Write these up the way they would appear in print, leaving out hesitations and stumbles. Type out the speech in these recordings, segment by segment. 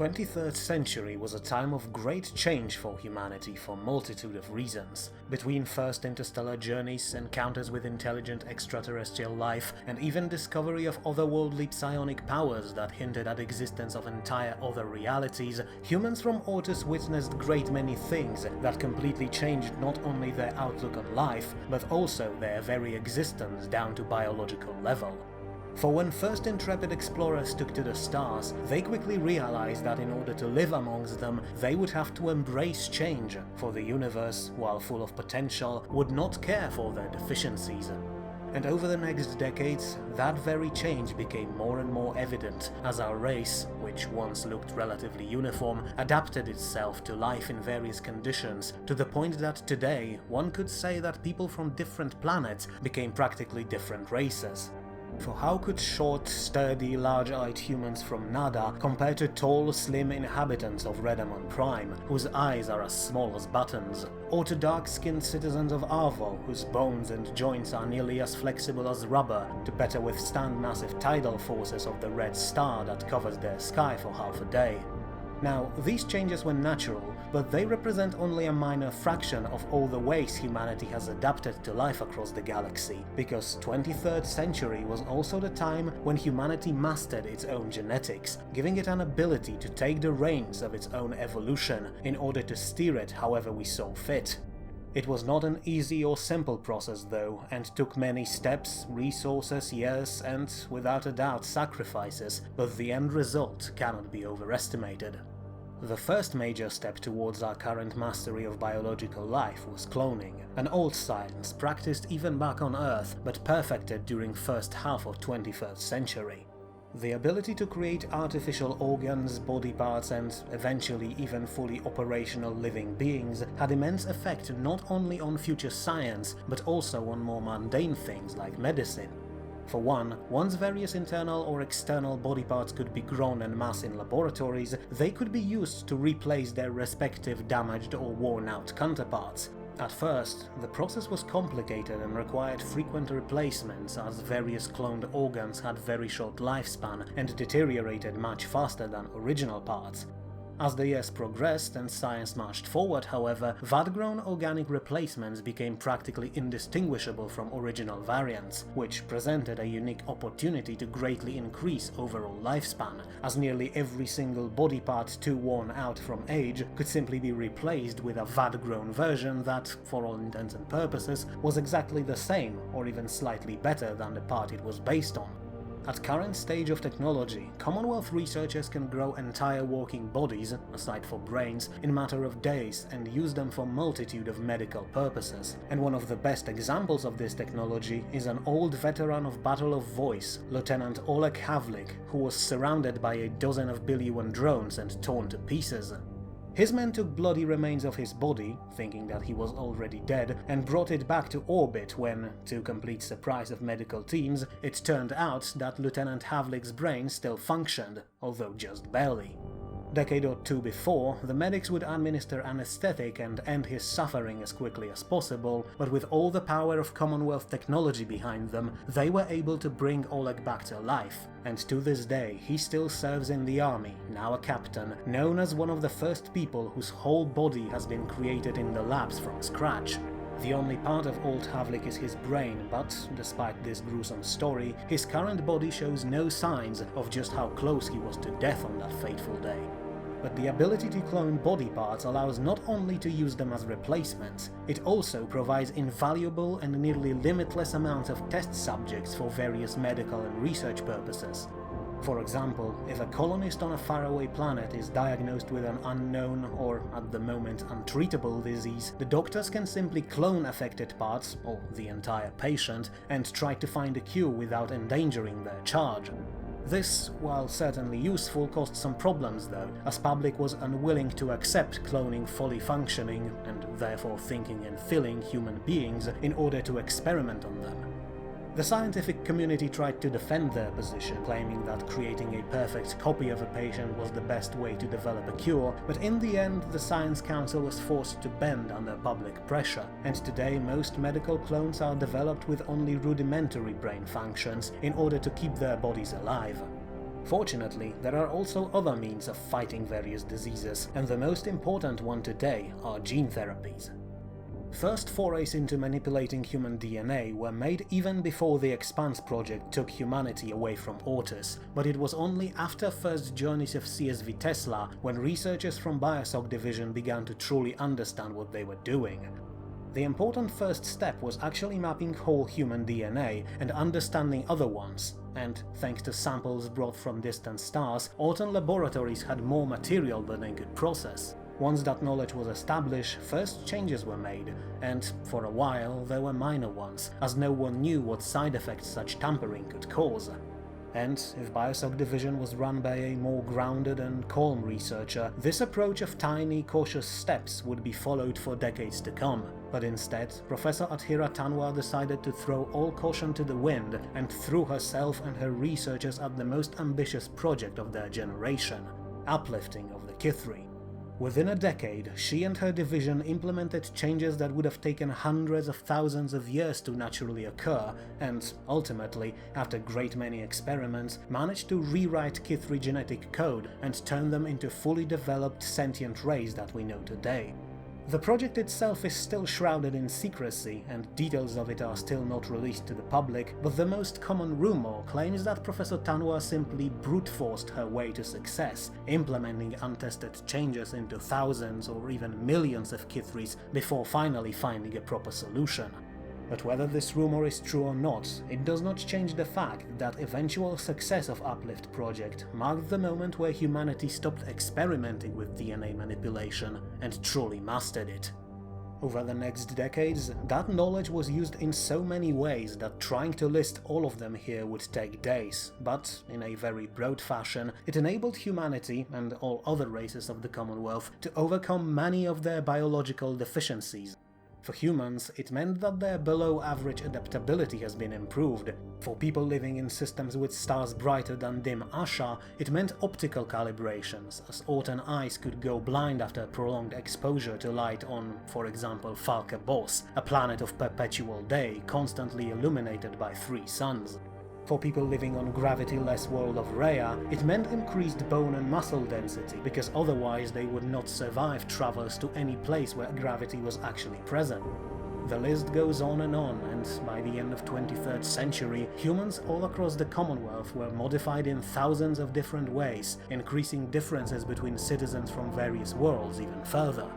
23rd century was a time of great change for humanity for a multitude of reasons. Between first interstellar journeys, encounters with intelligent extraterrestrial life, and even discovery of otherworldly psionic powers that hinted at existence of entire other realities, humans from Ortus witnessed great many things that completely changed not only their outlook on life, but also their very existence down to biological level. For when first intrepid explorers took to the stars, they quickly realized that in order to live amongst them, they would have to embrace change, for the universe, while full of potential, would not care for their deficiencies. And over the next decades, that very change became more and more evident as our race, which once looked relatively uniform, adapted itself to life in various conditions, to the point that today one could say that people from different planets became practically different races. For how could short, sturdy, large-eyed humans from Nada compare to tall, slim inhabitants of Redamon Prime, whose eyes are as small as buttons, or to dark-skinned citizens of Arvo, whose bones and joints are nearly as flexible as rubber, to better withstand massive tidal forces of the red star that covers their sky for half a day? Now, these changes were natural, but they represent only a minor fraction of all the ways humanity has adapted to life across the galaxy, because 23rd century was also the time when humanity mastered its own genetics, giving it an ability to take the reins of its own evolution in order to steer it however we saw fit. It was not an easy or simple process though, and took many steps, resources, years, and, without a doubt, sacrifices, but the end result cannot be overestimated. The first major step towards our current mastery of biological life was cloning, an old science practiced even back on Earth, but perfected during first half of 21st century. The ability to create artificial organs, body parts, and eventually even fully operational living beings had immense effect not only on future science, but also on more mundane things like medicine. For one, once various internal or external body parts could be grown en masse in laboratories, they could be used to replace their respective damaged or worn-out counterparts. At first, the process was complicated and required frequent replacements, as various cloned organs had very short lifespan and deteriorated much faster than original parts. As the years progressed and science marched forward, however, vat-grown organic replacements became practically indistinguishable from original variants, which presented a unique opportunity to greatly increase overall lifespan, as nearly every single body part too worn out from age could simply be replaced with a vat-grown version that, for all intents and purposes, was exactly the same or even slightly better than the part it was based on. At current stage of technology, Commonwealth researchers can grow entire walking bodies, aside for brains, in matter of days and use them for multitude of medical purposes. And one of the best examples of this technology is an old veteran of Battle of Voice, Lieutenant Oleg Havlik, who was surrounded by a dozen of Billy-1 drones and torn to pieces. His men took bloody remains of his body, thinking that he was already dead, and brought it back to orbit when, to complete surprise of medical teams, it turned out that Lieutenant Havlik's brain still functioned, although just barely. Decade or two before, the medics would administer anesthetic and end his suffering as quickly as possible, but with all the power of Commonwealth technology behind them, they were able to bring Oleg back to life, and to this day he still serves in the army, now a captain, known as one of the first people whose whole body has been created in the labs from scratch. The only part of old Havlik is his brain, but, despite this gruesome story, his current body shows no signs of just how close he was to death on that fateful day. But the ability to clone body parts allows not only to use them as replacements, it also provides invaluable and nearly limitless amounts of test subjects for various medical and research purposes. For example, if a colonist on a faraway planet is diagnosed with an unknown or, at the moment, untreatable disease, the doctors can simply clone affected parts, or the entire patient, and try to find a cure without endangering their charge. This, while certainly useful, caused some problems though, as public was unwilling to accept cloning fully functioning, and therefore thinking and feeling human beings in order to experiment on them. The scientific community tried to defend their position, claiming that creating a perfect copy of a patient was the best way to develop a cure, but in the end the Science Council was forced to bend under public pressure, and today most medical clones are developed with only rudimentary brain functions in order to keep their bodies alive. Fortunately, there are also other means of fighting various diseases, and the most important one today are gene therapies. First forays into manipulating human DNA were made even before the Expanse project took humanity away from Ortus, but it was only after first journeys of CSV Tesla when researchers from Biosoc division began to truly understand what they were doing. The important first step was actually mapping whole human DNA and understanding other ones, and thanks to samples brought from distant stars, Orton laboratories had more material than they could process. Once that knowledge was established, first changes were made, and for a while there were minor ones, as no one knew what side effects such tampering could cause. And if Biosoc division was run by a more grounded and calm researcher, this approach of tiny, cautious steps would be followed for decades to come. But instead, Professor Athira Tanwa decided to throw all caution to the wind and threw herself and her researchers at the most ambitious project of their generation: uplifting of the Kithri. Within a decade, she and her division implemented changes that would have taken hundreds of thousands of years to naturally occur, and ultimately, after a great many experiments, managed to rewrite Kithri genetic code and turn them into fully developed sentient race that we know today. The project itself is still shrouded in secrecy, and details of it are still not released to the public, but the most common rumor claims that Professor Tanwa simply brute-forced her way to success, implementing untested changes into thousands or even millions of Kithris before finally finding a proper solution. But whether this rumor is true or not, it does not change the fact that eventual success of Uplift project marked the moment where humanity stopped experimenting with DNA manipulation and truly mastered it. Over the next decades, that knowledge was used in so many ways that trying to list all of them here would take days, but in a very broad fashion, it enabled humanity, and all other races of the Commonwealth, to overcome many of their biological deficiencies. For humans, it meant that their below-average adaptability has been improved. For people living in systems with stars brighter than dim Asha, it meant optical calibrations, as Orton eyes could go blind after prolonged exposure to light on, for example, Falke Boss, a planet of perpetual day constantly illuminated by 3 suns. For people living on gravity-less world of Rhea, it meant increased bone and muscle density, because otherwise they would not survive travels to any place where gravity was actually present. The list goes on, and by the end of 23rd century, humans all across the Commonwealth were modified in thousands of different ways, increasing differences between citizens from various worlds even further.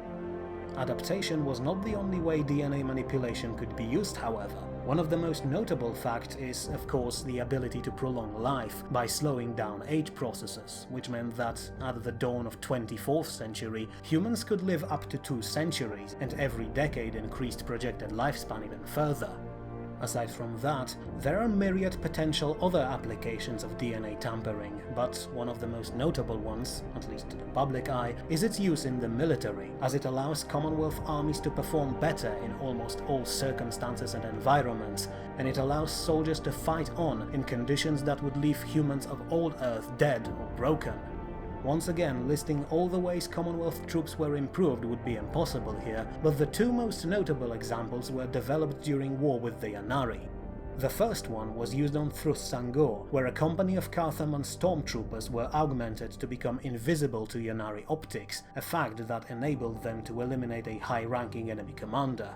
Adaptation was not the only way DNA manipulation could be used, however. One of the most notable facts is, of course, the ability to prolong life by slowing down age processes, which meant that, at the dawn of 24th century, humans could live up to 2 centuries, and every decade increased projected lifespan even further. Aside from that, there are myriad potential other applications of DNA tampering, but one of the most notable ones, at least to the public eye, is its use in the military, as it allows Commonwealth armies to perform better in almost all circumstances and environments, and it allows soldiers to fight on in conditions that would leave humans of old Earth dead or broken. Once again, listing all the ways Commonwealth troops were improved would be impossible here, but the 2 most notable examples were developed during war with the Yanari. The first one was used on Thrus Sangor, where a company of Carthaman stormtroopers were augmented to become invisible to Yanari optics, a fact that enabled them to eliminate a high-ranking enemy commander.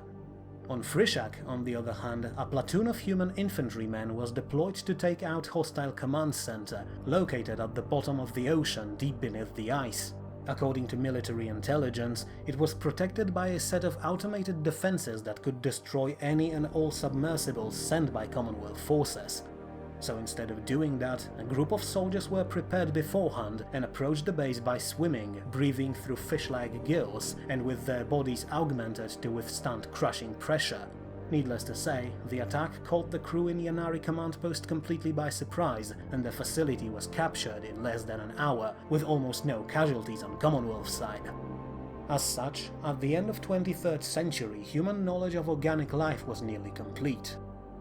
On Frishak, on the other hand, a platoon of human infantrymen was deployed to take out hostile command center, located at the bottom of the ocean deep beneath the ice. According to military intelligence, it was protected by a set of automated defenses that could destroy any and all submersibles sent by Commonwealth forces. So instead of doing that, a group of soldiers were prepared beforehand and approached the base by swimming, breathing through fish-like gills, and with their bodies augmented to withstand crushing pressure. Needless to say, the attack caught the crew in Yanari command post completely by surprise, and the facility was captured in less than an hour, with almost no casualties on Commonwealth's side. As such, at the end of 23rd century, human knowledge of organic life was nearly complete.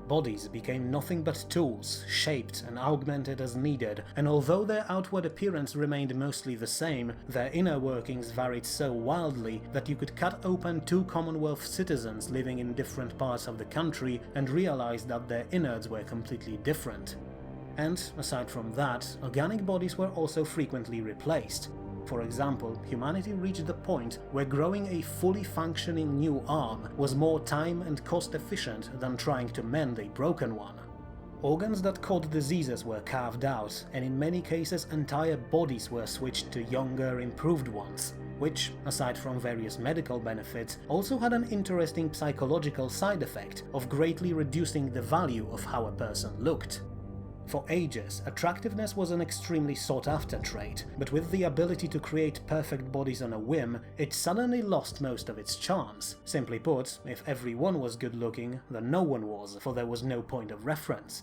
Bodies became nothing but tools, shaped and augmented as needed, and although their outward appearance remained mostly the same, their inner workings varied so wildly that you could cut open 2 Commonwealth citizens living in different parts of the country and realize that their innards were completely different. And, aside from that, organic bodies were also frequently replaced. For example, humanity reached the point where growing a fully functioning new arm was more time and cost efficient than trying to mend a broken one. Organs that caught diseases were carved out, and in many cases entire bodies were switched to younger, improved ones, which, aside from various medical benefits, also had an interesting psychological side effect of greatly reducing the value of how a person looked. For ages, attractiveness was an extremely sought-after trait, but with the ability to create perfect bodies on a whim, it suddenly lost most of its charms. Simply put, if everyone was good-looking, then no one was, for there was no point of reference.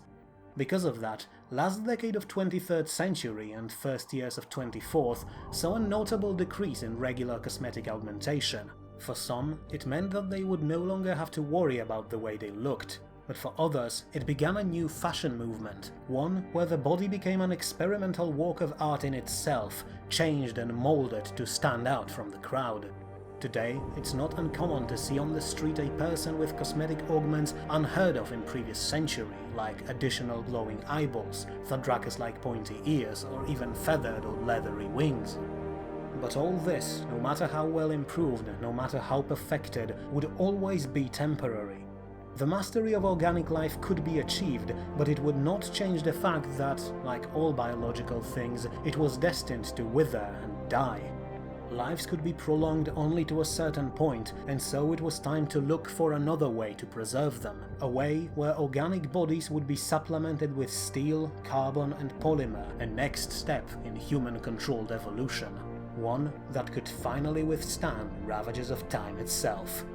Because of that, last decade of 23rd century and first years of 24th saw a notable decrease in regular cosmetic augmentation. For some, it meant that they would no longer have to worry about the way they looked. But for others, it began a new fashion movement, one where the body became an experimental work of art in itself, changed and molded to stand out from the crowd. Today, it's not uncommon to see on the street a person with cosmetic augments unheard of in previous century, like additional glowing eyeballs, Thundrakus-like pointy ears, or even feathered or leathery wings. But all this, no matter how well improved, no matter how perfected, would always be temporary. The mastery of organic life could be achieved, but it would not change the fact that, like all biological things, it was destined to wither and die. Lives could be prolonged only to a certain point, and so it was time to look for another way to preserve them, a way where organic bodies would be supplemented with steel, carbon and polymer, a next step in human-controlled evolution. One that could finally withstand ravages of time itself.